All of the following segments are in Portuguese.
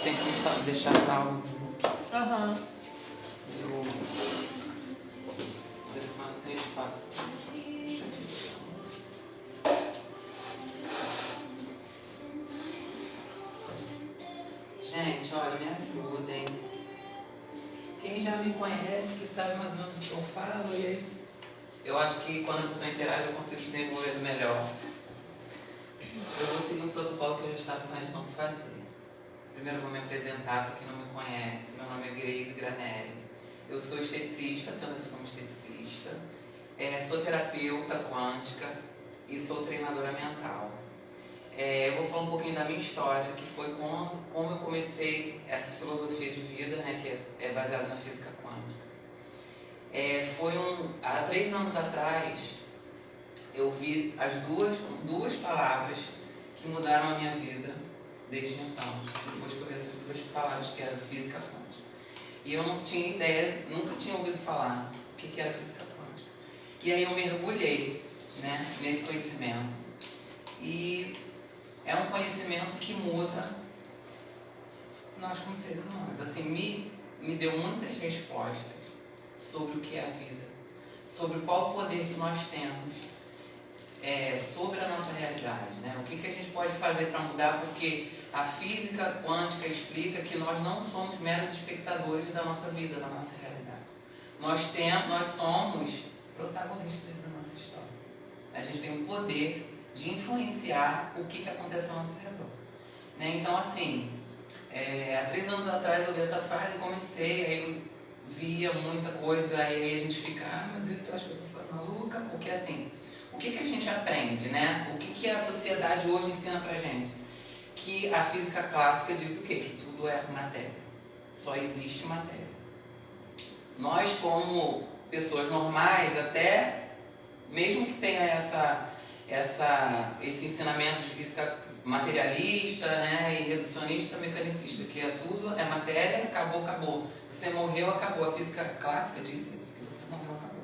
Tem que deixar salvo. Aham. E o telefone não tem espaço. Gente, olha, me ajudem. Quem já me conhece, que sabe mais ou menos o que eu falo, e aí, eu acho que quando a pessoa interage eu consigo desenvolver melhor. Eu vou seguir um protocolo que eu já estava imaginando fazer. Primeiro eu vou me apresentar para quem não me conhece. Meu nome é Grace Granelli. Eu sou esteticista, tendo como esteticista. Sou terapeuta quântica e sou treinadora mental. Eu vou falar um pouquinho da minha história, que foi como eu comecei essa filosofia de vida, né, que é baseada na física quântica. Há 3 anos atrás, eu vi as duas palavras que mudaram a minha vida desde então. Depois que eu vi essas 2 palavras, que eram física quântica. E eu não tinha ideia, nunca tinha ouvido falar o que era física quântica. E aí eu mergulhei, né, nesse conhecimento. E é um conhecimento que muda nós como seres humanos. Assim, me deu muitas respostas sobre o que é a vida, sobre qual o poder que nós temos, sobre a nossa realidade, né? O que a gente pode fazer para mudar, porque a física quântica explica que nós não somos meros espectadores da nossa vida, da nossa realidade. Nós somos protagonistas da nossa história. A gente tem o poder de influenciar o que acontece ao nosso redor, né? Então, assim, há 3 anos atrás eu vi essa frase e comecei, aí eu via muita coisa, aí a gente fica, meu Deus, eu acho que eu estou ficando maluca, porque assim, o que a gente aprende, né? O que a sociedade hoje ensina pra gente? Que a física clássica diz o quê? Que tudo é matéria, só existe matéria. Nós, como pessoas normais, até mesmo que tenha esse ensinamento de física materialista, né, e reducionista, mecanicista, que tudo é matéria, acabou. Você morreu, acabou. A física clássica diz isso, que você morreu, acabou.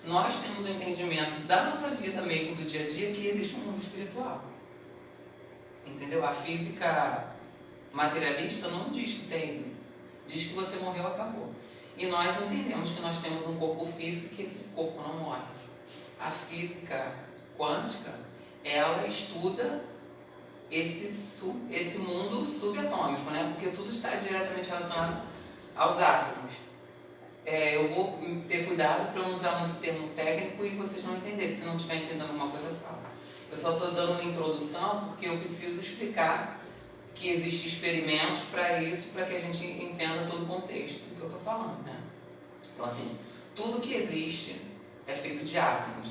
Nós temos o entendimento da nossa vida mesmo, do dia a dia, que existe um mundo espiritual. Entendeu? A física materialista não diz que tem, diz que você morreu, acabou. E nós entendemos que nós temos um corpo físico e que esse corpo não morre. A física quântica, ela estuda esse mundo subatômico, né? Porque tudo está diretamente relacionado aos átomos. Eu vou ter cuidado para não usar muito termo técnico e vocês vão entender. Se não estiver entendendo alguma coisa, fala. Eu só estou dando uma introdução porque eu preciso explicar que existem experimentos para isso, para que a gente entenda todo o contexto do que eu estou falando, né? Então, assim, tudo que existe é feito de átomos.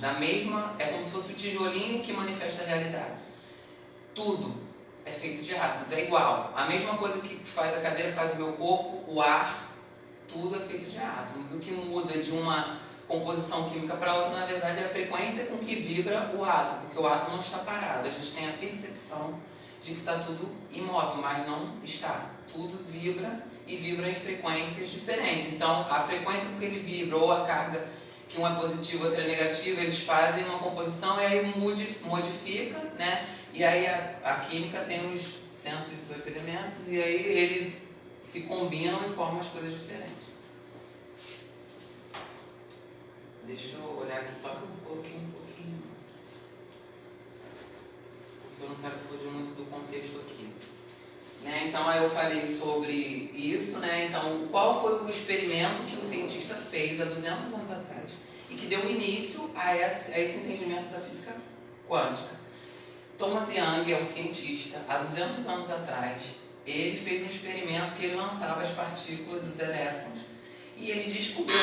É como se fosse o tijolinho que manifesta a realidade. Tudo é feito de átomos, é igual. A mesma coisa que faz a cadeira, faz o meu corpo, o ar, tudo é feito de átomos. O que muda de uma composição química para outra, na verdade, é a frequência com que vibra o átomo, porque o átomo não está parado. A gente tem a percepção de que está tudo imóvel, mas não está. Tudo vibra e vibra em frequências diferentes. Então, a frequência com que ele vibra, ou a carga, que um é positivo, outro é negativo, eles fazem uma composição e aí modifica, né? E aí a química tem os 118 elementos e aí eles se combinam e formam as coisas diferentes. Deixa eu olhar aqui só que eu coloquei um pouquinho, porque eu não quero fugir muito do contexto aqui. Né? Então aí eu falei sobre isso, né? Então qual foi o experimento que o cientista fez há 200 anos atrás e que deu início a esse entendimento da física quântica? Thomas Young é um cientista, há 200 anos atrás, ele fez um experimento que ele lançava as partículas dos elétrons e ele descobriu,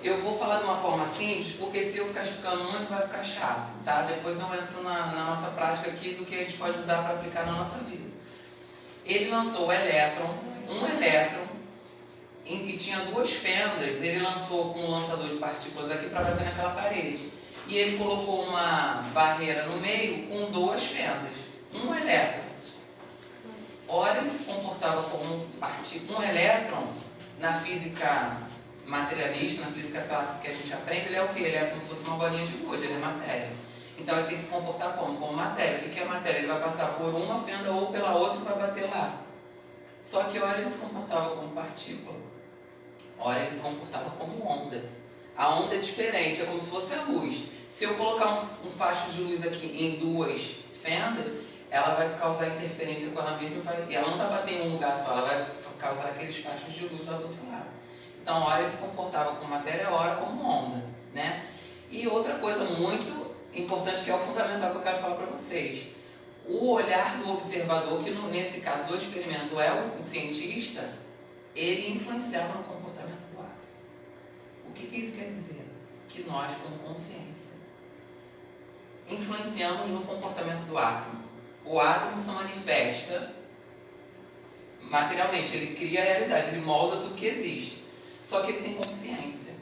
eu vou falar de uma forma simples, porque se eu ficar explicando muito vai ficar chato, tá? Depois eu entro na nossa prática aqui do que a gente pode usar para aplicar na nossa vida. Ele lançou um elétron, e tinha 2 fendas, ele lançou com um lançador de partículas aqui para bater naquela parede. E ele colocou uma barreira no meio com 2 fendas, um elétron. Ora, ele se comportava como um elétron na física materialista, na física clássica que a gente aprende, ele é o quê? Ele é como se fosse uma bolinha de gude, ele é matéria. Então ele tem que se comportar como? Como matéria. O que é matéria? Ele vai passar por uma fenda ou pela outra e vai bater lá. Só que ora ele se comportava como partícula, ora ele se comportava como onda. A onda é diferente, é como se fosse a luz. Se eu colocar um facho de luz aqui em duas fendas, ela vai causar interferência com ela mesma e ela não vai bater em um lugar só, ela vai causar aqueles fachos de luz lá do outro lado. Então, ora ele se comportava como matéria, ora como onda, né? E outra coisa muito importante, que é o fundamental que eu quero falar para vocês. O olhar do observador, que nesse caso do experimento é o cientista, ele influenciava no comportamento do átomo. O que isso quer dizer? Que nós, como consciência, influenciamos no comportamento do átomo. O átomo se manifesta materialmente, ele cria a realidade, ele molda tudo que existe. Só que ele tem consciência.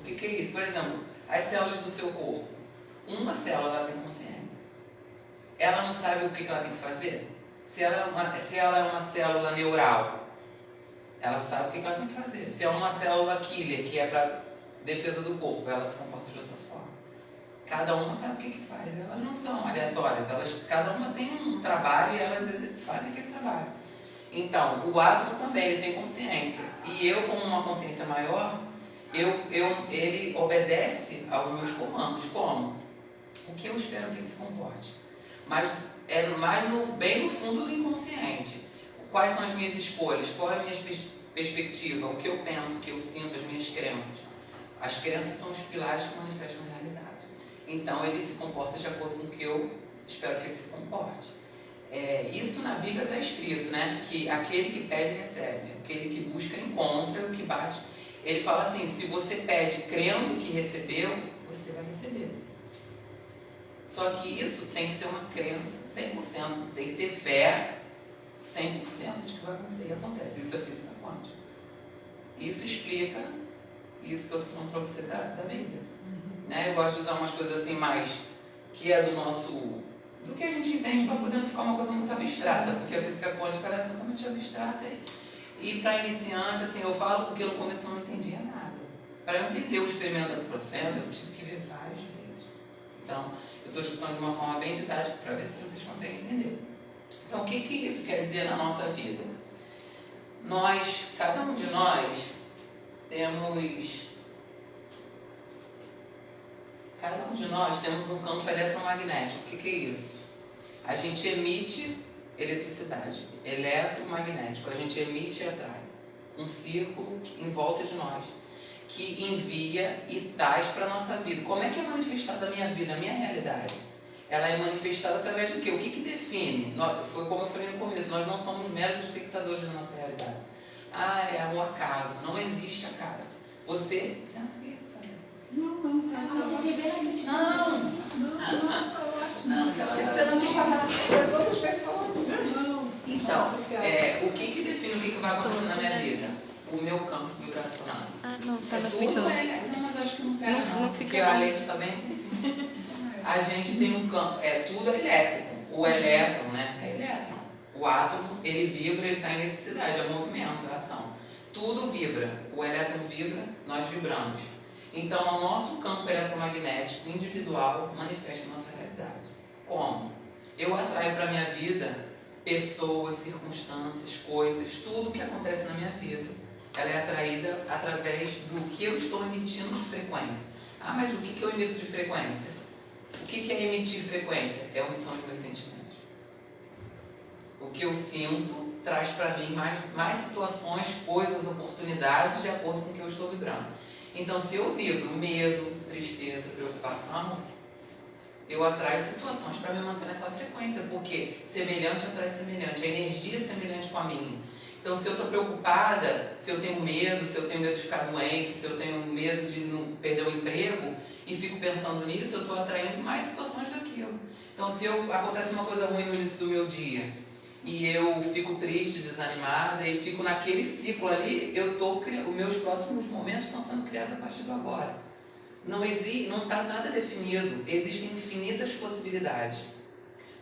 O que é isso? Por exemplo, as células do seu corpo. Uma célula ela tem consciência. Ela não sabe o que ela tem que fazer? Se ela é uma célula neural, ela sabe o que ela tem que fazer. Se é uma célula killer, que é para defesa do corpo, ela se comporta de outra forma. Cada uma sabe o que faz. Elas não são aleatórias. Cada uma tem um trabalho e elas fazem aquele trabalho. Então, o átomo também ele tem consciência. E eu, como uma consciência maior, ele obedece aos meus comandos. Como? O que eu espero que ele se comporte. Mas é bem no fundo do inconsciente. Quais são as minhas escolhas? Qual é a minha perspectiva? O que eu penso, o que eu sinto, as minhas crenças. As crenças são os pilares que manifestam a realidade. Então, ele se comporta de acordo com o que eu espero que ele se comporte. Isso na Bíblia está escrito, né? Que aquele que pede, recebe. Aquele que busca, encontra. O que bate... Ele fala assim, se você pede crendo que recebeu, você vai receber. Só que isso tem que ser uma crença 100%. Tem que ter fé 100% de que vai acontecer. E acontece. Isso é física quântica. Isso explica isso que eu estou falando para você da Bíblia. Né? Eu gosto de usar umas coisas assim mais que é do que a gente entende, para poder não ficar uma coisa muito abstrata, porque a física quântica ela é totalmente abstrata. E para iniciante, assim, eu falo porque no começo eu não entendia nada. Para eu entender o experimento do profeta, eu tive que ver várias vezes. Então, eu estou explicando de uma forma bem didática para ver se vocês conseguem entender. Então, o que isso quer dizer na nossa vida? Cada um de nós, temos um campo eletromagnético. O que é isso? A gente emite eletricidade, eletromagnético. A gente emite e atrai um círculo em volta de nós, que envia e traz para a nossa vida. Como é que é manifestada a minha vida, a minha realidade? Ela é manifestada através do quê? O que define? Foi como eu falei no começo, nós não somos meros espectadores da nossa realidade. É um acaso. Não existe acaso. Você... Senta aqui. Não. Você não quis passar das outras pessoas? Não. Então, o que define o que vai acontecer na minha vida? O meu campo vibracional. Não, tá na frente. Não, mas acho que não pega não, porque a lente está bem aqui. A gente tem um campo, tudo é elétrico. O elétron, né? É elétron. O átomo, ele vibra, ele está em eletricidade, é movimento, é ação. Tudo vibra. O elétron vibra, nós vibramos. Então, o nosso campo eletromagnético individual manifesta a nossa realidade. Como? Eu atraio para a minha vida pessoas, circunstâncias, coisas, tudo que acontece na minha vida. Ela é atraída através do que eu estou emitindo de frequência. Mas o que eu emito de frequência? O que é emitir frequência? É a omissão de meus sentimentos. O que eu sinto traz para mim mais situações, coisas, oportunidades de acordo com o que eu estou vibrando. Então, se eu vibro medo, tristeza, preocupação, eu atraio situações para me manter naquela frequência, porque semelhante atrai semelhante, a energia é semelhante com a minha. Então, se eu estou preocupada, se eu tenho medo de ficar doente, se eu tenho medo de não perder o emprego, e fico pensando nisso, eu estou atraindo mais situações daquilo. Então, se acontece uma coisa ruim no início do meu dia, e eu fico triste, desanimada, e fico naquele ciclo ali, os meus próximos momentos estão sendo criados a partir do agora. Não está nada definido, existem infinitas possibilidades.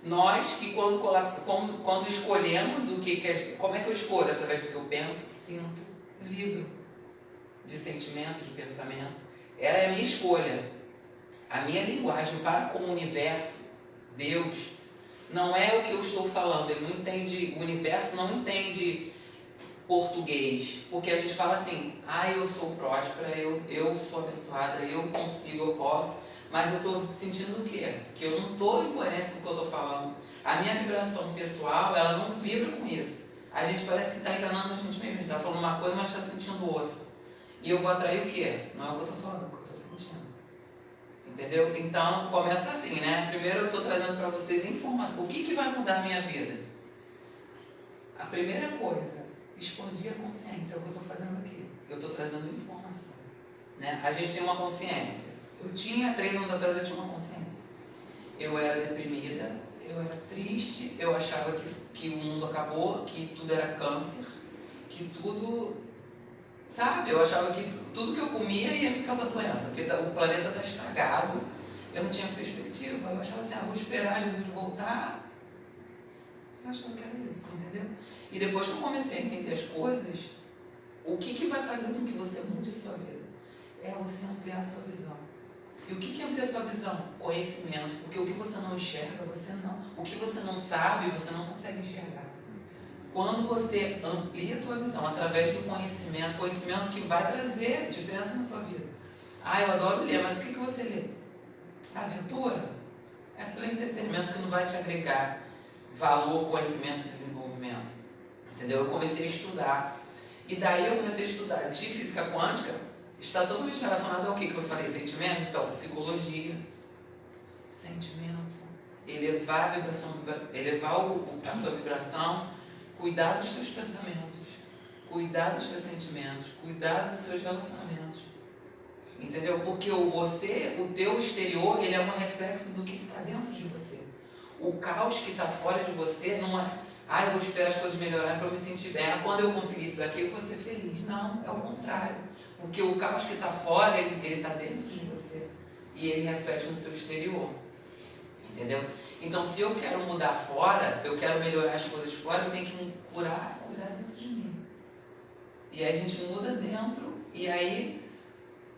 Nós que quando escolhemos como é que eu escolho? Através do que eu penso, sinto, vibro, de sentimento, de pensamento. É a minha escolha. A minha linguagem para com o universo, Deus, não é o que eu estou falando. Ele não entende, o universo não entende português. Porque a gente fala assim, eu sou próspera, eu sou abençoada, eu consigo, eu posso. Mas eu estou sentindo o quê? Que eu não estou em coerência com o que eu estou falando. A minha vibração pessoal, ela não vibra com isso. A gente parece que está enganando a gente mesmo. A gente está falando uma coisa, mas está sentindo outra. E eu vou atrair o quê? Não é o que eu estou falando, é o que eu estou sentindo. Entendeu? Então, começa assim, né? Primeiro eu estou trazendo para vocês informação. O que vai mudar a minha vida? A primeira coisa, expandir a consciência. É o que eu estou fazendo aqui. Eu estou trazendo informação. Né? A gente tem uma consciência. 3 anos atrás eu tinha uma consciência. Eu era deprimida, eu era triste, eu achava que o mundo acabou, que tudo era câncer, que tudo... Sabe? Eu achava que tudo que eu comia ia me causar doença, porque o planeta está estragado, eu não tinha perspectiva. Eu achava assim, vou esperar Jesus voltar. Eu achava que era isso, entendeu? E depois que eu comecei a entender as coisas, o que vai fazer com que você mude a sua vida? É você ampliar a sua visão. E o que é ampliar a sua visão? Conhecimento. Porque o que você não enxerga, o que você não sabe, você não consegue enxergar. Quando você amplia a tua visão através do conhecimento que vai trazer diferença na tua vida. Eu adoro ler, mas o que você lê? Aventura? É aquele entretenimento que não vai te agregar valor, conhecimento, desenvolvimento. Entendeu? Eu comecei a estudar. E daí eu comecei a estudar de física quântica. Está totalmente relacionado ao que eu falei? Sentimento? Então, psicologia, sentimento, elevar a vibração, a sua vibração, cuidar dos seus pensamentos, cuidar dos seus sentimentos, cuidar dos seus relacionamentos. Entendeu? Porque o teu exterior, ele é um reflexo do que está dentro de você. O caos que está fora de você não é, eu vou esperar as coisas melhorarem para eu me sentir bem. Quando eu conseguir isso daqui, eu vou ser feliz. Não, é o contrário. Porque o caos que está fora, ele está dentro de você. E ele reflete no seu exterior. Entendeu? Então, se eu quero mudar fora, eu quero melhorar as coisas fora, eu tenho que cuidar dentro de mim. E aí a gente muda dentro, e aí,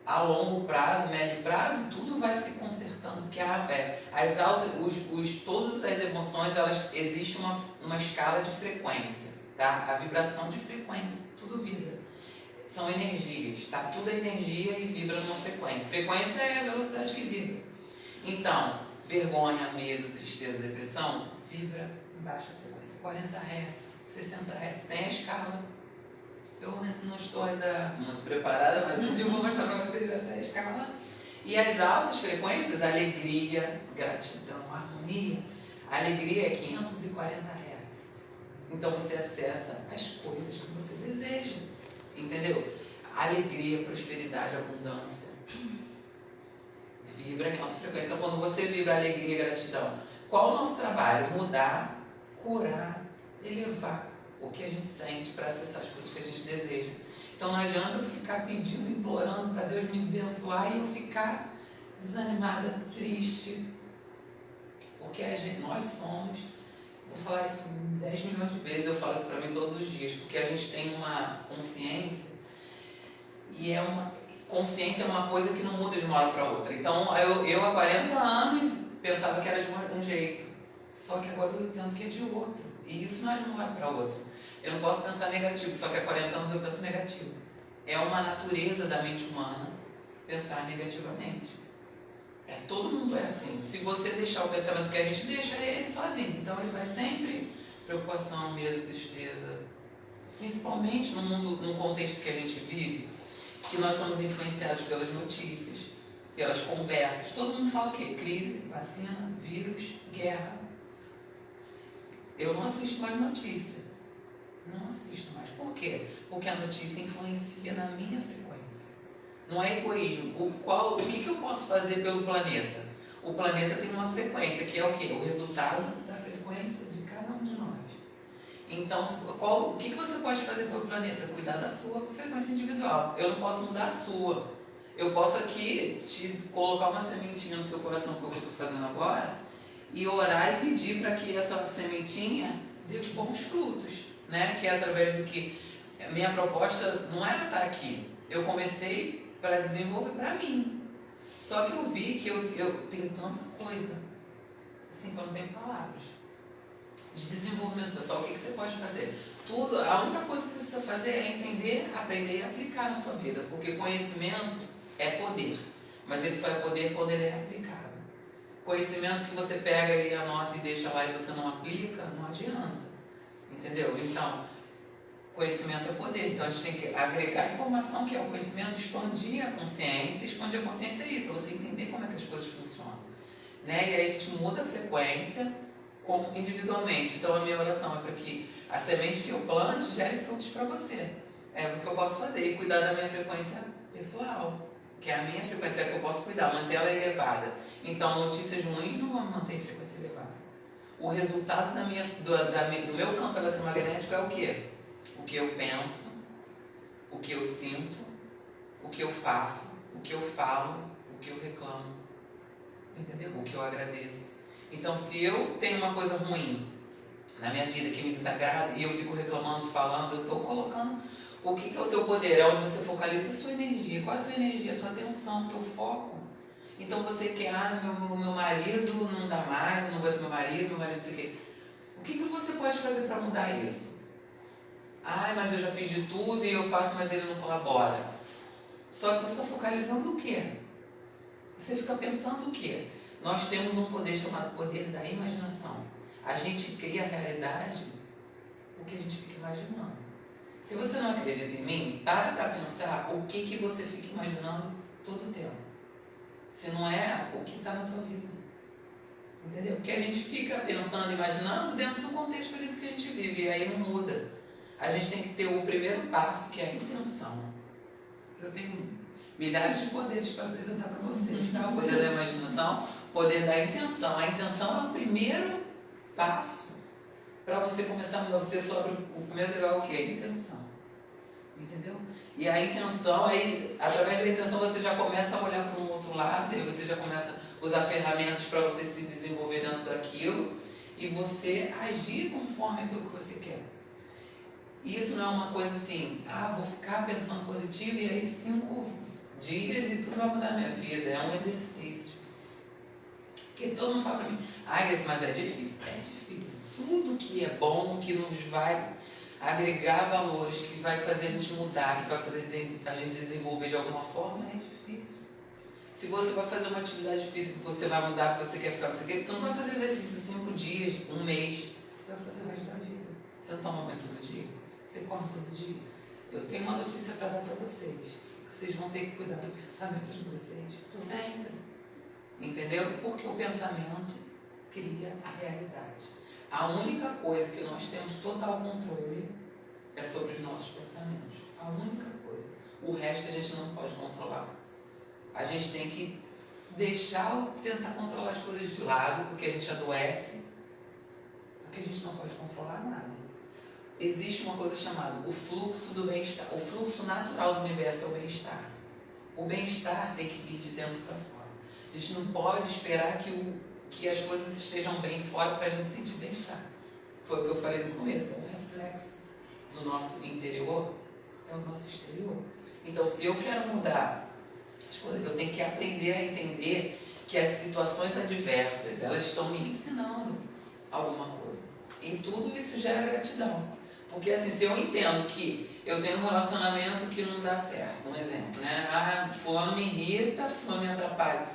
a longo prazo, médio prazo, tudo vai se consertando. Porque todas as emoções, existe uma escala de frequência. Tá? A vibração de frequência, tudo vibra. São energias, tá? Tudo é energia e vibra numa frequência. Frequência é a velocidade que vibra. Então, vergonha, medo, tristeza, depressão, vibra em baixa frequência. 40 Hz, 60 Hz. Tem a escala. Eu não estou ainda muito preparada, mas um dia eu vou mostrar para vocês essa escala. E as altas frequências, alegria, gratidão, harmonia. A alegria é 540 Hz. Então você acessa as coisas que você deseja. Entendeu? Alegria, prosperidade, abundância. Vibra em alta frequência. Então, quando você vibra alegria e gratidão, qual o nosso trabalho? Mudar, curar, elevar o que a gente sente para acessar as coisas que a gente deseja. Então, não adianta eu ficar pedindo, implorando para Deus me abençoar e eu ficar desanimada, triste. Porque nós somos, vou falar isso 10 milhões de vezes, eu falo isso para mim todos os dias, porque a gente tem uma consciência e consciência é uma coisa que não muda de uma hora para outra. Então, eu há 40 anos pensava que era de um jeito, só que agora eu entendo que é de outro. E isso não é de uma hora para outra. Eu não posso pensar negativo, só que há 40 anos eu penso negativo. É uma natureza da mente humana pensar negativamente. Todo mundo é assim. Se você deixar o pensamento, que a gente deixa ele sozinho, então ele vai sempre preocupação, medo, tristeza. Principalmente num contexto que a gente vive, que nós somos influenciados pelas notícias, pelas conversas. Todo mundo fala o quê? Crise, vacina, vírus, guerra. Eu não assisto mais notícia. Não assisto mais. Por quê? Porque a notícia influencia na minha frequência. Não é egoísmo. O que eu posso fazer pelo planeta? O planeta tem uma frequência, que é o quê? O resultado da frequência de cada um de nós. Então, o que você pode fazer pelo planeta? Cuidar da sua frequência individual. Eu não posso mudar a sua. Eu posso aqui te colocar uma sementinha no seu coração, que é o que eu estou fazendo agora, e orar e pedir para que essa sementinha dê bons frutos, né? Que é através do que... Minha proposta não era estar aqui. Eu comecei para desenvolver para mim. Só que eu vi que eu tenho tanta coisa, assim, que eu não tenho palavras. De desenvolvimento pessoal, o que você pode fazer? Tudo, a única coisa que você precisa fazer é entender, aprender e aplicar na sua vida. Porque conhecimento é poder, mas ele só é poder quando ele é aplicado. Conhecimento que você pega e anota e deixa lá e você não aplica, não adianta. Entendeu? Então, conhecimento é poder. Então, a gente tem que agregar informação, que é o conhecimento, expandir a consciência. Expandir a consciência é isso, é você entender como é que as coisas funcionam. Né? E aí a gente muda a frequência individualmente. Então, a minha oração é para que a semente que eu plante gere frutos para você. É o que eu posso fazer. E cuidar da minha frequência pessoal, que é a minha frequência que eu posso cuidar, manter ela elevada. Então, notícias ruins não vão manter a frequência elevada. O resultado do meu campo eletromagnético é o quê? O que eu penso, o que eu sinto, o que eu faço, o que eu falo, o que eu reclamo, entendeu? O que eu agradeço. Então, se eu tenho uma coisa ruim na minha vida que me desagrada e eu fico reclamando, falando, eu estou colocando o que é o teu poder, é onde você focaliza a sua energia. Qual é a tua energia, a tua atenção, o teu foco? Então você quer, meu marido não dá mais, eu não gosto do meu marido não sei o quê. O que você pode fazer para mudar isso? Mas eu já fiz de tudo e eu faço, mas ele não colabora. Só que você está focalizando o quê? Você fica pensando o quê? Nós temos um poder chamado poder da imaginação. A gente cria a realidade o que a gente fica imaginando. Se você não acredita em mim, para pensar o que você fica imaginando todo o tempo. Se não é o que está na tua vida. Entendeu? Porque a gente fica pensando, imaginando dentro do contexto ali do que a gente vive. E aí não muda. A gente tem que ter o primeiro passo, que é a intenção. Eu tenho milhares de poderes para apresentar para vocês, tá? O poder da imaginação, o poder da intenção. A intenção é o primeiro passo para você começar a mudar você sobre o primeiro lugar, o que? A intenção. Entendeu? E a intenção, aí, através da intenção você já começa a olhar para um outro lado, e você já começa a usar ferramentas para você se desenvolver dentro daquilo e você agir conforme aquilo que você quer. Isso não é uma coisa assim, vou ficar pensando positivo e aí 5 dias e tudo vai mudar na minha vida. É um exercício. Porque todo mundo fala para mim, mas é difícil. É difícil. Tudo que é bom, que nos vai agregar valores, que vai fazer a gente mudar, que vai fazer a gente desenvolver de alguma forma, é difícil. Se você vai fazer uma atividade difícil, que você vai mudar, que você quer ficar, você não vai fazer exercício 5 dias, 1 mês. Você vai fazer o resto da vida. Você não toma banho todo dia? Você come todo dia? Eu tenho uma notícia para dar para vocês. Vocês vão ter que cuidar do pensamento de vocês. Sempre. Entendeu? Porque o pensamento cria a realidade. A única coisa que nós temos total controle é sobre os nossos pensamentos. A única coisa. O resto a gente não pode controlar. A gente tem que tentar controlar as coisas de lado, porque a gente adoece, porque a gente não pode controlar nada. Existe uma coisa chamada o fluxo do bem-estar. O fluxo natural do universo é o bem-estar. O bem-estar tem que vir de dentro para fora. A gente não pode esperar que as coisas estejam bem fora para a gente sentir bem-estar. Foi o que eu falei no começo, é um reflexo do nosso interior, é o nosso exterior. Então, se eu quero mudar as coisas, eu tenho que aprender a entender que as situações adversas, elas estão me ensinando alguma coisa. E tudo isso gera gratidão. Porque assim, se eu entendo que eu tenho um relacionamento que não dá certo, um exemplo, né? Fulano me irrita, fulano me atrapalha.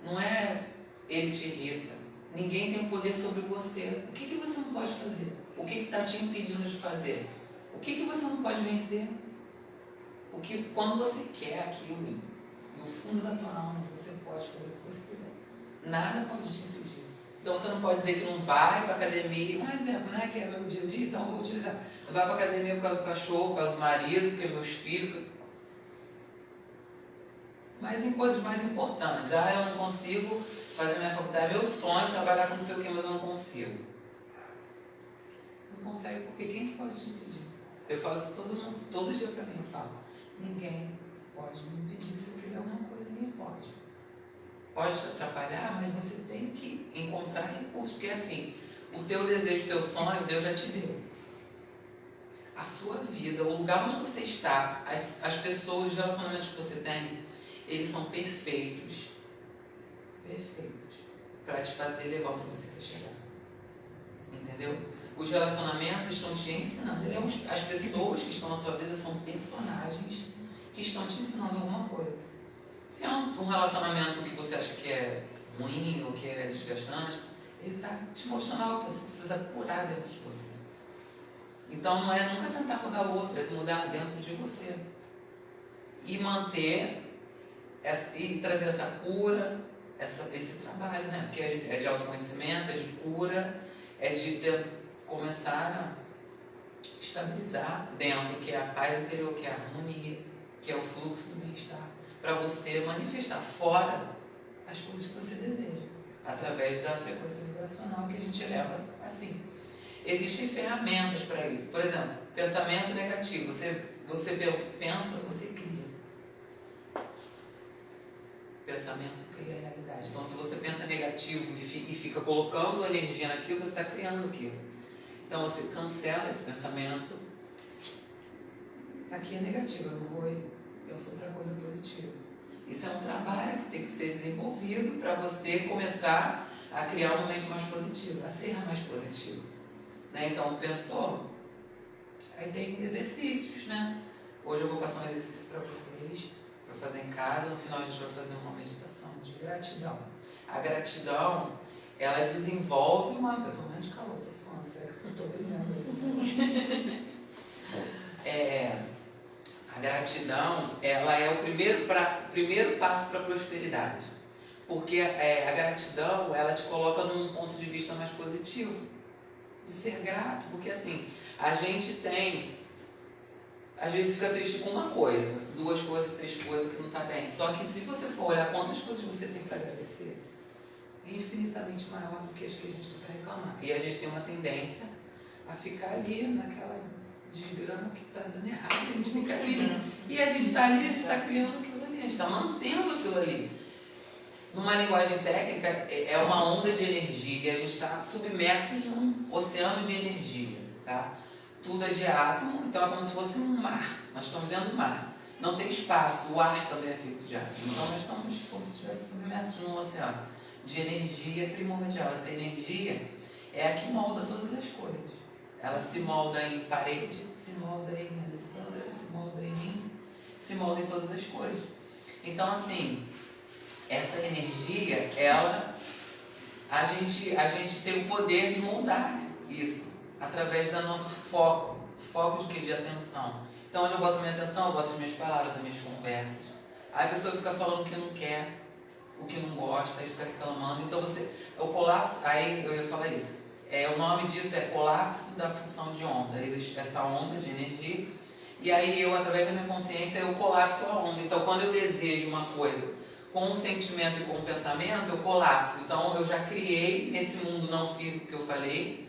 Não é ele te irrita. Ninguém tem poder sobre você. O que você não pode fazer? O que está te impedindo de fazer? O que você não pode vencer? Quando você quer aquilo, no fundo da tua alma, você pode fazer o que você quiser. Nada pode te impedir. Então você não pode dizer que não vai para a academia. Um exemplo, né? Que é meu dia a dia, então eu vou utilizar. Não vai para a academia por causa do cachorro, por causa do marido, porque meus filhos. Mas em coisas mais importantes. Eu não consigo fazer minha faculdade. É meu sonho trabalhar com não sei o que, mas eu não consigo. Não consegue porque quem pode te impedir? Eu falo isso todo dia para mim. Eu falo, ninguém pode me impedir. Se eu quiser alguma coisa, ninguém pode. Pode te atrapalhar, mas você tem que encontrar recursos. Porque assim, o teu desejo, o teu sonho, Deus já te deu. A sua vida, o lugar onde você está, as pessoas, os relacionamentos que você tem, eles são perfeitos perfeitos para te fazer levar onde você quer chegar. Entendeu? Os relacionamentos estão te ensinando. As pessoas que estão na sua vida são personagens que estão te ensinando alguma coisa. Se é um relacionamento que você acha que é ruim ou que é desgastante, ele está te mostrando algo que você precisa curar dentro de você. Então não é nunca tentar mudar o outro, é mudar dentro de você. E manter, e trazer essa cura, esse trabalho, né? Porque é de autoconhecimento, é de cura, é de começar a estabilizar dentro, que é a paz interior, que é a harmonia, que é o fluxo do bem-estar, para você manifestar fora as coisas que você deseja, através da frequência vibracional que a gente eleva assim. Existem ferramentas para isso. Por exemplo, pensamento negativo. Você pensa, você cria. Pensamento cria a realidade. Então, se você pensa negativo e fica colocando energia naquilo, você está criando aquilo. Então, você cancela esse pensamento. Aqui é negativo, eu não vou e penso outra coisa positiva. Isso é um trabalho que tem que ser desenvolvido para você começar a criar uma mente mais positiva, a ser mais positivo. Né? Então, pensou? Aí tem exercícios, né? Hoje eu vou passar um exercício para vocês, para fazer em casa. No final a gente vai fazer uma meditação de gratidão. A gratidão, ela desenvolve uma... Eu estou morrendo de calor, estou suando, será que eu estou brilhando? A gratidão, ela é o primeiro passo para a prosperidade. Porque a gratidão, ela te coloca num ponto de vista mais positivo. De ser grato, porque assim, a gente tem, às vezes fica triste com uma coisa, 2 coisas, 3 coisas que não está bem. Só que se você for olhar quantas coisas você tem para agradecer, é infinitamente maior do que as que a gente tem para reclamar. E a gente tem uma tendência a ficar ali naquela desgrama que está dando errado, a gente fica ali. E a gente está ali, a gente está criando aquilo ali, a gente está mantendo aquilo ali. Numa linguagem técnica, é uma onda de energia e a gente está submersos num oceano de energia, tá? Tudo é de átomo, então é como se fosse um mar. Nós estamos dentro do mar. Não tem espaço, o ar também é feito de átomo. Então nós estamos como se estivesse submersos num oceano de energia primordial. Essa energia é a que molda todas as coisas. Ela se molda em parede, se molda em Alessandra, se molda em mim, se molda em todas as coisas. Então, assim, essa energia, a gente tem o poder de moldar, né, isso, através do nosso foco de quê? De atenção. Então, onde eu boto minha atenção, eu boto as minhas palavras, as minhas conversas. Aí a pessoa fica falando o que não quer, o que não gosta, aí fica reclamando. Então, o colapso, aí eu ia falar isso, o nome disso é colapso da função de onda. Existe essa onda de energia, e aí eu, através da minha consciência, eu colapso a onda. Então, quando eu desejo uma coisa com um sentimento e com um pensamento, eu colapso. Então, eu já criei nesse mundo não físico que eu falei,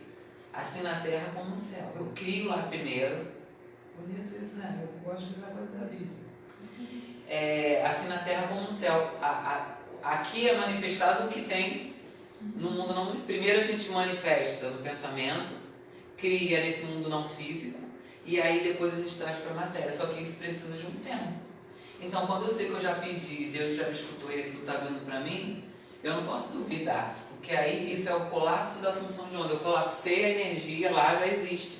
assim na terra como no céu. Eu crio lá primeiro. Bonito isso, né? Eu gosto de usar coisa da Bíblia. Assim na terra como no céu. Aqui é manifestado o que tem no mundo não físico. Primeiro a gente manifesta no pensamento, cria nesse mundo não físico, e aí depois a gente traz para a matéria. Só que isso precisa de um tempo. Então, quando eu sei que eu já pedi, Deus já me escutou e aquilo está vindo para mim, eu não posso duvidar, porque aí isso é o colapso da função de onda. Eu colapsei a energia, lá já existe.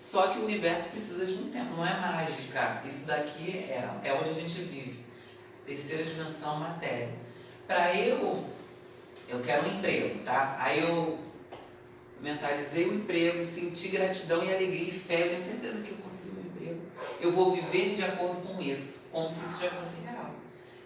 Só que o universo precisa de um tempo, não é mágica. Isso daqui é onde a gente vive. Terceira dimensão, matéria. Para eu quero um emprego, tá? Aí eu mentalizei o emprego, senti gratidão e alegria e fé, eu tenho certeza que eu consegui um emprego. Eu vou viver de acordo com isso, como se isso já fosse real.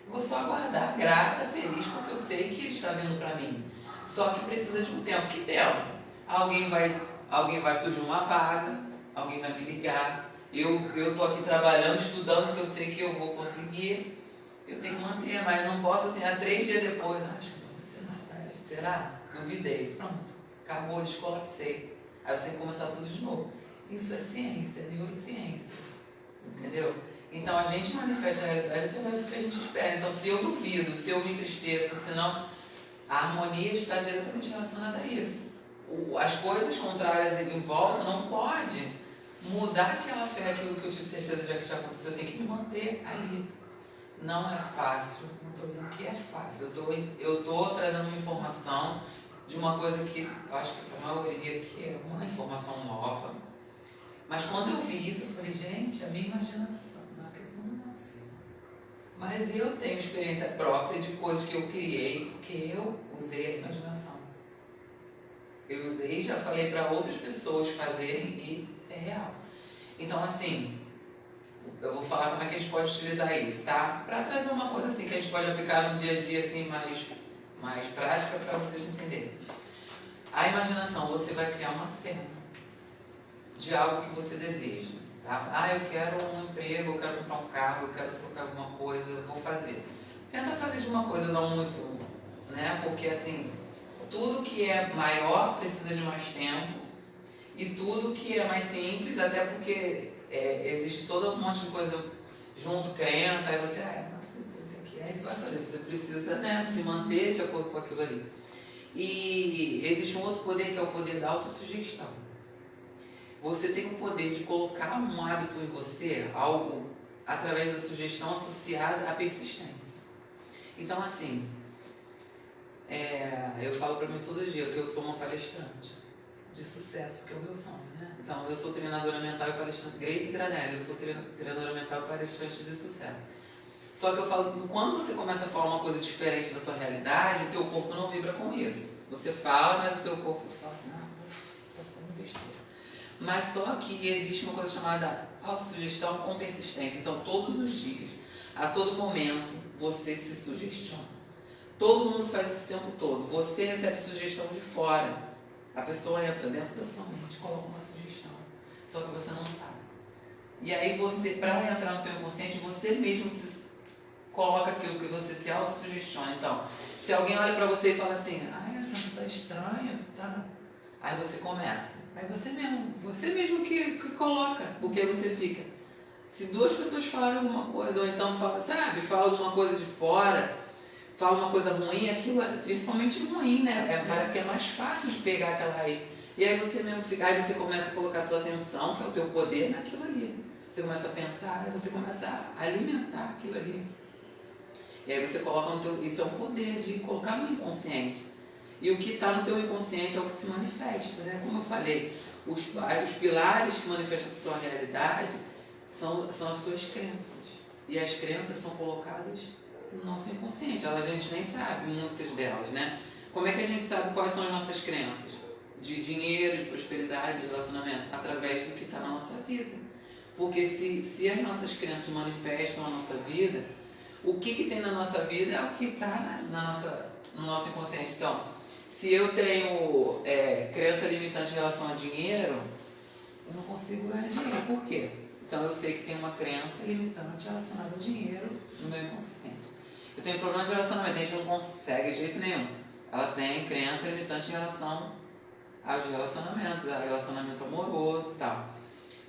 Eu vou só aguardar, grata, feliz, porque eu sei que está vindo para mim. Só que precisa de um tempo. Que tempo? Alguém vai surgir uma vaga, alguém vai me ligar. Eu estou aqui trabalhando, estudando, porque eu sei que eu vou conseguir. Eu tenho que manter, mas não posso assim, 3 dias depois. Acho que não vai ser nada. Será? Duvidei. Pronto. Acabou, descolapsei. Aí você tem que começar tudo de novo. Isso é ciência, é neurociência. Entendeu? Então a gente manifesta a realidade através do que a gente espera. Então se eu duvido, se eu me entristeço, senão a harmonia está diretamente relacionada a isso. As coisas contrárias em volta não pode mudar aquela fé, aquilo que eu tive certeza já que já aconteceu. Eu tenho que me manter ali. não é fácil, não estou dizendo que é fácil, eu estou trazendo uma informação de uma coisa que eu acho que para a maioria que é uma informação nova. Mas quando eu vi isso, eu falei, gente, a minha imaginação, não sei. Mas eu tenho experiência própria de coisas que eu criei, porque eu usei a imaginação. Eu usei e já falei para outras pessoas fazerem e é real. Então, assim, eu vou falar como é que a gente pode utilizar isso, tá? Para trazer uma coisa assim que a gente pode aplicar no dia a dia, assim, mais prática para vocês entenderem. A imaginação, você vai criar uma cena de algo que você deseja, tá? Ah, eu quero um emprego, eu quero comprar um carro, eu quero trocar alguma coisa, eu vou fazer. Tenta fazer de uma coisa não muito, né? Porque assim, tudo que é maior precisa de mais tempo e tudo que é mais simples, até porque existe todo um monte de coisa junto, crença, aí você, não acredito nisso aqui, aí tu vai fazer, você precisa, né, se manter de acordo com aquilo ali. E existe um outro poder que é o poder da autossugestão. Você tem o poder de colocar um hábito em você, algo através da sugestão associada à persistência. Então, assim, eu falo para mim todo dia que eu sou uma palestrante de sucesso, que é o meu sonho, né? Então, eu sou treinadora mental e palestrante, Grace Granelli, eu sou treinadora mental e palestrante de sucesso. Só que eu falo, quando você começa a falar uma coisa diferente da tua realidade, o teu corpo não vibra com isso. Você fala, mas o teu corpo fala assim, tô falando besteira. Mas só que existe uma coisa chamada autossugestão com persistência. Então, todos os dias, a todo momento, você se sugestiona. Todo mundo faz isso o tempo todo. Você recebe sugestão de fora. A pessoa entra dentro da sua mente, coloca uma sugestão. Só que você não sabe. E aí você, para entrar no teu inconsciente, você mesmo se coloca aquilo que você se autossugestiona. Então, se alguém olha para você e fala assim, você tá estranha, tá... Aí você começa. Aí você mesmo que coloca. Porque aí você fica. Se duas pessoas falarem alguma coisa, ou então fala alguma coisa de fora, fala uma coisa ruim, aquilo é principalmente ruim, né? Parece que é mais fácil de pegar aquela aí. E aí você mesmo fica, aí você começa a colocar a tua atenção, que é o teu poder, naquilo ali. Você começa a pensar, aí você começa a alimentar aquilo ali. E aí você coloca no teu... Isso é um poder de colocar no inconsciente. E o que está no teu inconsciente é o que se manifesta, né? Como eu falei, os pilares que manifestam a sua realidade são as suas crenças. E as crenças são colocadas no nosso inconsciente. A gente nem sabe, muitas delas, né? Como é que a gente sabe quais são as nossas crenças? De dinheiro, de prosperidade, de relacionamento? Através do que está na nossa vida. Porque se as nossas crenças manifestam a nossa vida, o que tem na nossa vida é o que está no nosso inconsciente. Então, se eu tenho crença limitante em relação a dinheiro, eu não consigo ganhar dinheiro. Por quê? Então eu sei que tem uma crença limitante relacionada ao dinheiro no meu inconsciente. Eu tenho problema de relacionamento, a gente não consegue de jeito nenhum. Ela tem crença limitante em relação aos relacionamentos, a relacionamento amoroso e tal.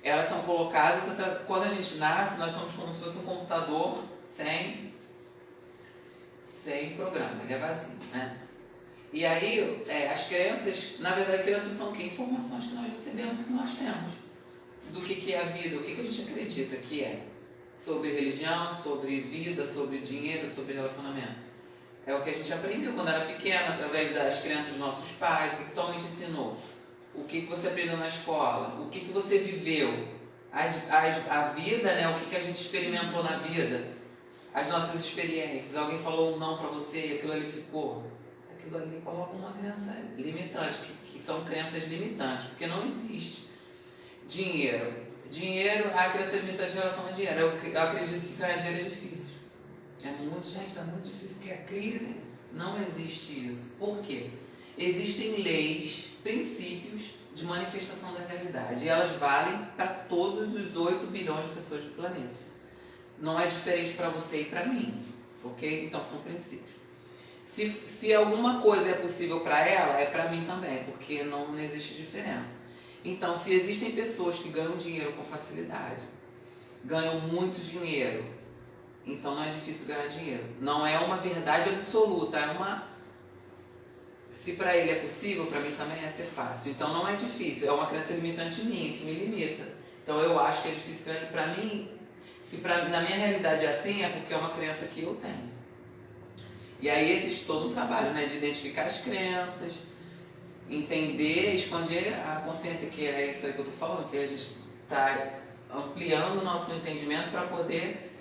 Elas são colocadas, quando a gente nasce, nós somos como se fosse um computador sem programa, ele é vazio, né? E aí, as crenças, na verdade, crenças são o quê? Informações que nós recebemos e que nós temos. Do que é a vida, o que a gente acredita que é. Sobre religião, sobre vida, sobre dinheiro, sobre relacionamento. É o que a gente aprendeu quando era pequena, através das crenças dos nossos pais, o que tua mãe te ensinou. O que você aprendeu na escola, o que você viveu. A vida, né? O que a gente experimentou na vida. As nossas experiências. Alguém falou um não para você e aquilo ali ficou. Aquilo ali coloca uma crença limitante, que são crenças limitantes, porque não existe. Dinheiro, a crença limitante em relação a dinheiro. Eu acredito que ganhar dinheiro é difícil. Gente, está muito difícil, porque a crise não existe isso. Por quê? Existem leis, princípios de manifestação da realidade, e elas valem para todos os 8 bilhões de pessoas do planeta. Não é diferente para você e para mim, ok? Então são princípios. Se alguma coisa é possível para ela, é para mim também, porque não existe diferença. Então, se existem pessoas que ganham dinheiro com facilidade, ganham muito dinheiro, então não é difícil ganhar dinheiro. Não é uma verdade absoluta, se para ele é possível, para mim também é ser fácil. Então não é difícil, é uma crença limitante minha, que me limita. Então eu acho que é difícil ganhar para mim. Se na minha realidade é assim, é porque é uma crença que eu tenho. E aí existe todo um trabalho, né, de identificar as crenças, entender, expandir a consciência, que é isso aí que eu estou falando, que a gente está ampliando o nosso entendimento para poder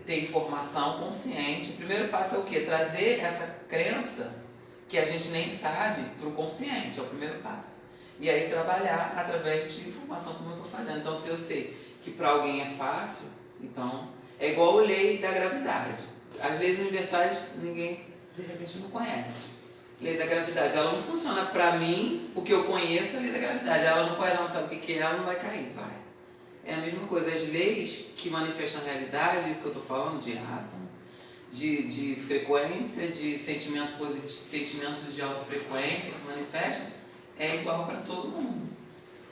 ter informação consciente. O primeiro passo é o quê? Trazer essa crença que a gente nem sabe para o consciente, é o primeiro passo. E aí trabalhar através de informação, como eu estou fazendo. Então, se eu sei que para alguém é fácil, então é igual a lei da gravidade. As leis universais ninguém, de repente, não conhece. Lei da gravidade, ela não funciona para mim, porque eu conheço a lei da gravidade. Ela não conhece, ela não sabe o que é, ela não vai cair, vai. É a mesma coisa, as leis que manifestam a realidade, isso que eu estou falando, de átomo, de frequência, de sentimento positivo, sentimentos de alta frequência que manifestam, é igual para todo mundo.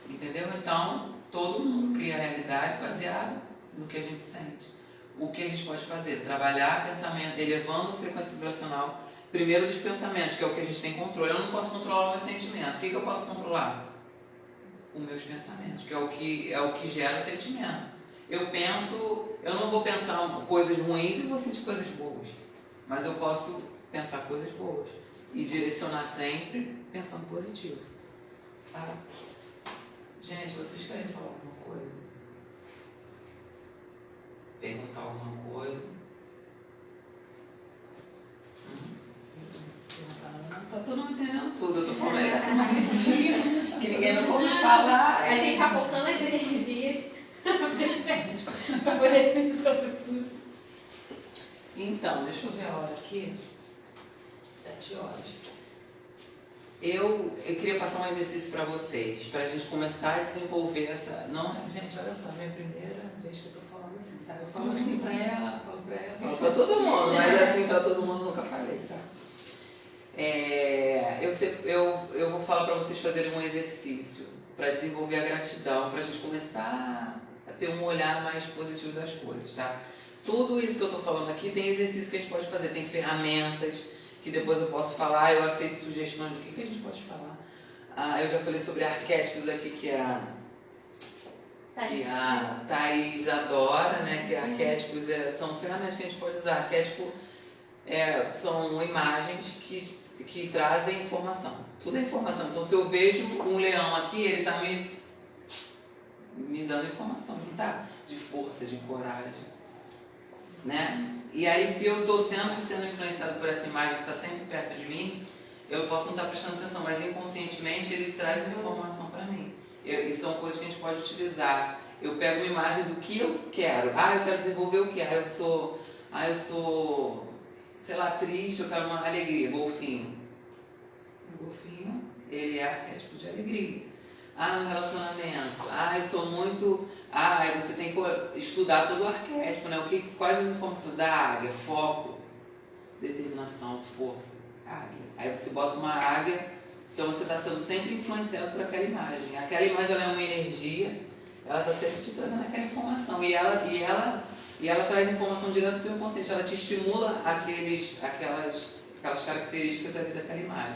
Entendeu? Então, todo mundo cria a realidade baseada no que a gente sente. O que a gente pode fazer? Trabalhar pensamento, elevando a frequência vibracional, primeiro dos pensamentos, que é o que a gente tem controle. Eu não posso controlar o meu sentimento. O que eu posso controlar? Os meus pensamentos, que é o que gera sentimento. Eu penso, eu não vou pensar coisas ruins e vou sentir coisas boas. Mas eu posso pensar coisas boas. E direcionar sempre pensando positivo. Tá? Gente, vocês querem falar alguma coisa? Perguntar alguma coisa? Tá todo mundo entendendo tudo. Eu tô falando aí daqui uma quentinha, que ninguém não ouve falar. A gente tá focando as energias para poder pensar sobre tudo. Então, deixa eu ver a hora aqui. 7 horas. Eu queria passar um exercício para vocês, para a gente começar a desenvolver essa... Não, gente, olha só, minha primeira vez que eu tô falando assim, tá? Eu falo assim para ela, falo para todo mundo, mas assim para todo mundo nunca falei, tá? Eu vou falar para vocês fazerem um exercício para desenvolver a gratidão, para a gente começar a ter um olhar mais positivo das coisas, tá? Tudo isso que eu estou falando aqui tem exercício que a gente pode fazer, tem ferramentas que depois eu posso falar, eu aceito sugestões do que a gente pode falar. Eu já falei sobre arquétipos aqui, que a Thaís adora, né? Que arquétipos são ferramentas que a gente pode usar. Arquétipo são imagens que trazem informação. Tudo é informação. Então, se eu vejo um leão aqui, ele está me dando informação, não tá? De força, de coragem. Né? E aí, se eu estou sempre sendo influenciado por essa imagem que está sempre perto de mim, eu posso não estar prestando atenção, mas inconscientemente ele traz uma informação para mim. E são coisas que a gente pode utilizar. Eu pego uma imagem do que eu quero. Eu quero desenvolver o que? Eu sou, sei lá, triste, eu quero uma alegria. Golfinho. O golfinho, ele é arquétipo de alegria. No relacionamento. Eu sou muito... Aí você tem que estudar todo o arquétipo, né? Quais as informações da águia? Foco, determinação, força. Águia. Aí você bota uma águia, então você está sendo sempre influenciado por aquela imagem. Aquela imagem ela é uma energia, ela está sempre te trazendo aquela informação. E ela traz informação direto do teu inconsciente, ela te estimula aquelas características ali daquela imagem.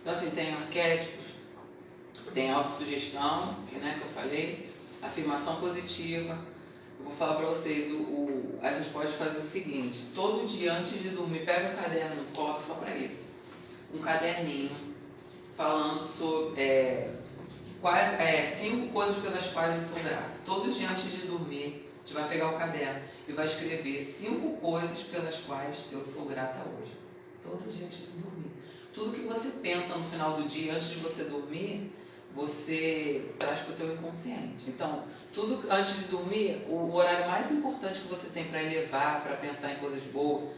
Então assim, tem arquétipos, tem autossugestão, né, que eu falei. Afirmação positiva. Eu vou falar para vocês, a gente pode fazer o seguinte, todo dia antes de dormir, pega um caderno, coloca só para isso, um caderninho, falando sobre 5 coisas pelas quais eu sou grato. Todo dia antes de dormir, a gente vai pegar o caderno e vai escrever 5 coisas pelas quais eu sou grata hoje. Todo dia antes de dormir. Tudo que você pensa no final do dia, antes de você dormir, você traz para o teu inconsciente. Então, tudo antes de dormir, o horário mais importante que você tem para elevar, para pensar em coisas boas,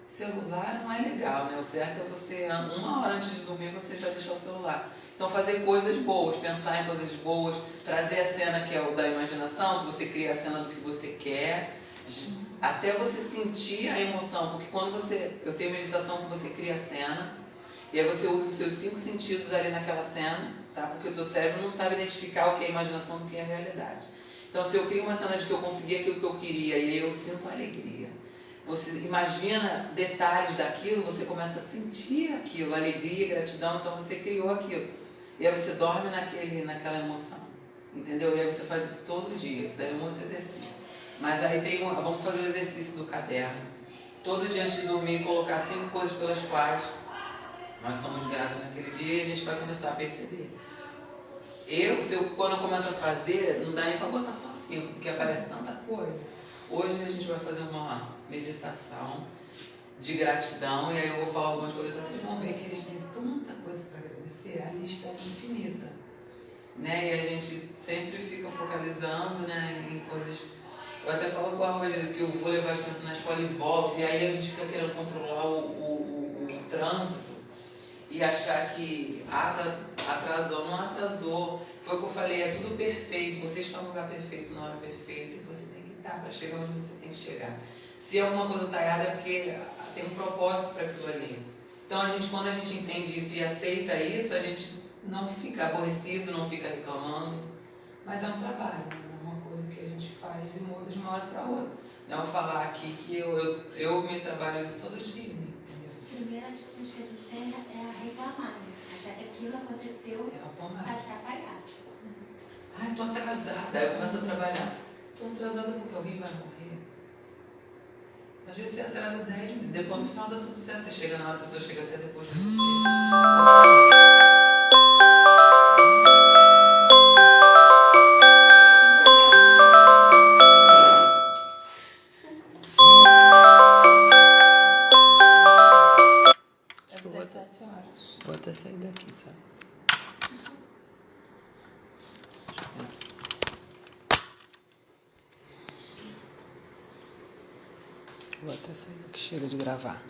celular não é legal, né? O certo é você, 1 hora antes de dormir, você já deixar o celular. Então, fazer coisas boas, pensar em coisas boas, trazer a cena que é o da imaginação, que você cria a cena do que você quer, até você sentir a emoção, porque quando eu tenho meditação que você cria a cena, e aí você usa os seus 5 sentidos ali naquela cena, tá? Porque o teu cérebro não sabe identificar o que é imaginação do que é realidade. Então, se eu crio uma cena de que eu consegui aquilo que eu queria e aí eu sinto alegria, você imagina detalhes daquilo, você começa a sentir aquilo, alegria, gratidão, então você criou aquilo. E aí você dorme naquela emoção, entendeu? E aí você faz isso todo dia, isso daí é um outro exercício. Mas aí vamos fazer o exercício do caderno. Todo dia antes de dormir, colocar 5 coisas pelas quais nós somos gratos naquele dia e a gente vai começar a perceber. Quando eu começo a fazer, não dá nem para botar só 5, porque aparece tanta coisa. Hoje a gente vai fazer uma meditação de gratidão e aí eu vou falar algumas coisas, vocês vão ver que eles têm tanta coisa para agradecer, a lista é infinita. Né? E a gente sempre fica focalizando, né, em coisas. Eu até falo com a Rogéria que eu vou levar as crianças na escola e volto, e aí a gente fica querendo controlar o trânsito e achar que atrasou, não atrasou. Foi o que eu falei, é tudo perfeito, você está no lugar perfeito, na hora perfeita, e você tem que estar para chegar onde você tem que chegar. Se alguma coisa está errada é porque tem um propósito para aquilo ali. Então quando a gente entende isso e aceita isso, a gente não fica aborrecido, não fica reclamando, mas é um trabalho, é uma coisa que a gente faz e muda de uma hora para outra. Não falar aqui que eu me trabalho isso todo dia. A primeira atitude que a gente tem é a reclamar, né? Achar que aquilo aconteceu para atrapalhar. Ai, estou atrasada. Aí eu começo a trabalhar. Estou atrasada porque alguém vai morrer. Às vezes você atrasa 10 minutos, depois no final dá tudo certo. Você chega na hora, a pessoa chega até depois de você. Vou até sair daqui, sabe? Vou até sair daqui, chega de gravar.